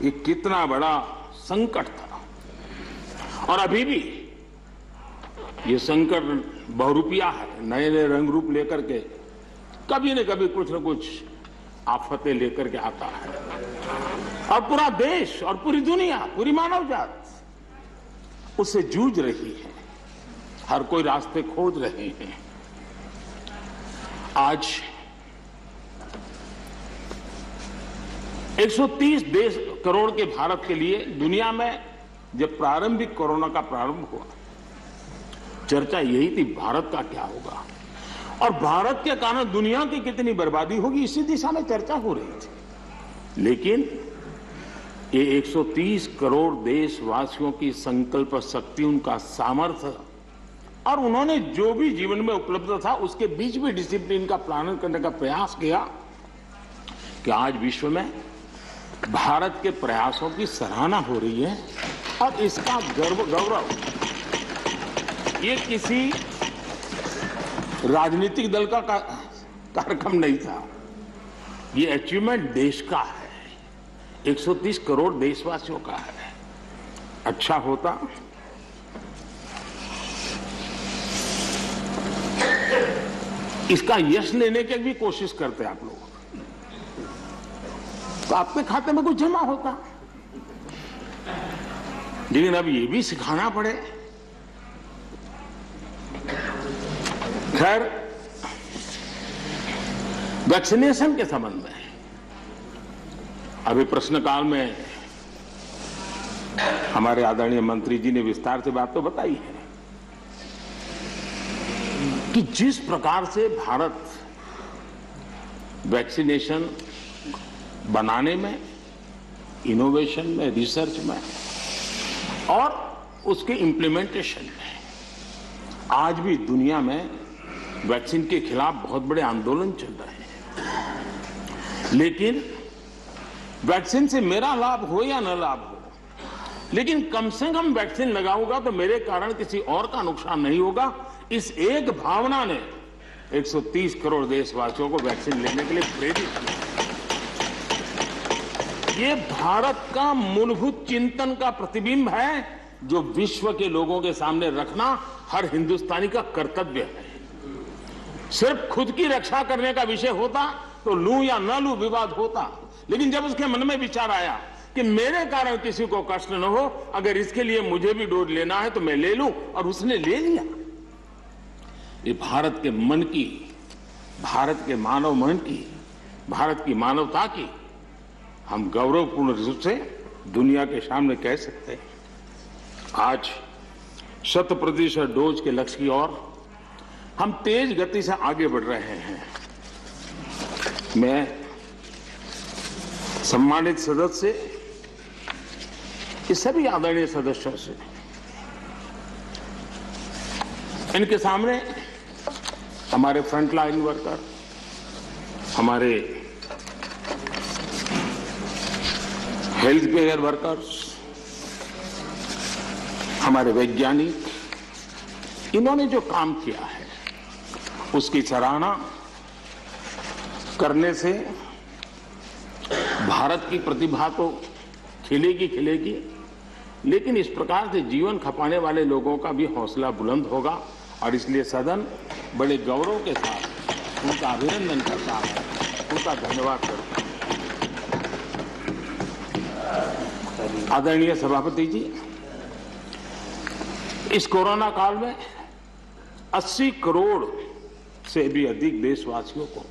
ये कितना बड़ा संकट था और अभी भी ये संकट बहुरूपिया है, नए नए रंग रूप लेकर के कभी न कभी कुछ न कुछ आफतें लेकर के आता है और पूरा देश और पूरी दुनिया, पूरी मानव जात उससे जूझ रही है। हर कोई रास्ते खोज रहे हैं। आज 130 करोड़ के भारत के लिए दुनिया में जब प्रारंभिक कोरोना का प्रारंभ हुआ, चर्चा यही थी भारत का क्या होगा और भारत के कारण दुनिया की कितनी बर्बादी होगी, इसी दिशा में चर्चा हो रही थी। लेकिन ये 130 करोड़ देशवासियों की संकल्प शक्ति, उनका सामर्थ्य और उन्होंने जो भी जीवन में उपलब्ध था उसके बीच भी डिसिप्लिन का पालन करने का प्रयास किया कि आज विश्व में भारत के प्रयासों की सराहना हो रही है और इसका गौरव ये किसी राजनीतिक दल का कार्यक्रम नहीं था, ये अचीवमेंट देश का है, 130 करोड़ देशवासियों का है। अच्छा होता इसका यश लेने की भी कोशिश करते आप लोग तो आपके खाते में कुछ जमा होता, लेकिन अब ये भी सिखाना पड़े। खैर, वैक्सीनेशन के संबंध में अभी प्रश्नकाल में हमारे आदरणीय मंत्री जी ने विस्तार से बात तो बताई है कि जिस प्रकार से भारत वैक्सीनेशन बनाने में, इनोवेशन में, रिसर्च में और उसके इम्प्लीमेंटेशन में आज भी दुनिया में वैक्सीन के खिलाफ बहुत बड़े आंदोलन चल रहे हैं। लेकिन वैक्सीन से मेरा लाभ हो या न लाभ हो, लेकिन कम से कम वैक्सीन लगाऊंगा तो मेरे कारण किसी और का नुकसान नहीं होगा, इस एक भावना ने 130 करोड़ देशवासियों को वैक्सीन लेने के लिए प्रेरित किया। ये भारत का मूलभूत चिंतन का प्रतिबिंब है जो विश्व के लोगों के सामने रखना हर हिंदुस्तानी का कर्तव्य है। सिर्फ खुद की रक्षा करने का विषय होता तो लूं या न लूं विवाद होता, लेकिन जब उसके मन में विचार आया कि मेरे कारण किसी को कष्ट न हो, अगर इसके लिए मुझे भी डोज लेना है तो मैं ले लूं, और उसने ले लिया। ये भारत के मन की, भारत के मानव मन की, भारत की मानवता की हम गौरवपूर्ण रूप से दुनिया के सामने कह सकते हैं। आज 100% डोज के लक्ष्य की ओर हम तेज गति से आगे बढ़ रहे हैं। मैं सम्मानित सदस्य, इस सभी आदरणीय सदस्यों से, इनके सामने हमारे फ्रंटलाइन वर्कर, हमारे हेल्थ केयर वर्कर्स, हमारे वैज्ञानिक, इन्होंने जो काम किया है उसकी सराहना करने से भारत की प्रतिभा तो खिलेगी, लेकिन इस प्रकार से जीवन खपाने वाले लोगों का भी हौसला बुलंद होगा और इसलिए सदन बड़े गौरव के साथ उनका अभिनंदन करता है, उनका धन्यवाद करता है। आदरणीय सभापति जी, इस कोरोना काल में 80 करोड़ से भी अधिक देशवासियों को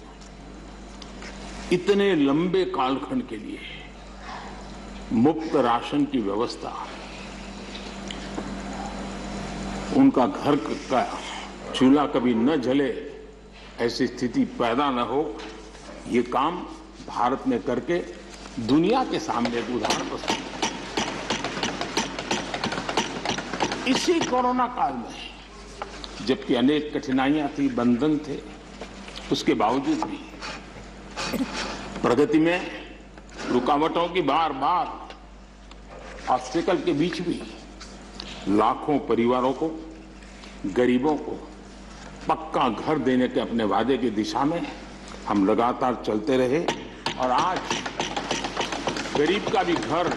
इतने लंबे कालखंड के लिए मुफ्त राशन की व्यवस्था, उनका घर का चूल्हा कभी न जले, ऐसी स्थिति पैदा न हो, ये काम भारत ने करके दुनिया के सामने एक उदाहरण प्रस्तुत किया। इसी कोरोना काल में जबकि अनेक कठिनाइयां थी, बंधन थे, उसके बावजूद भी प्रगति में रुकावटों की बार ऑब्स्टेकल के बीच भी लाखों परिवारों को, गरीबों को पक्का घर देने के अपने वादे की दिशा में हम लगातार चलते रहे और आज गरीब का भी घर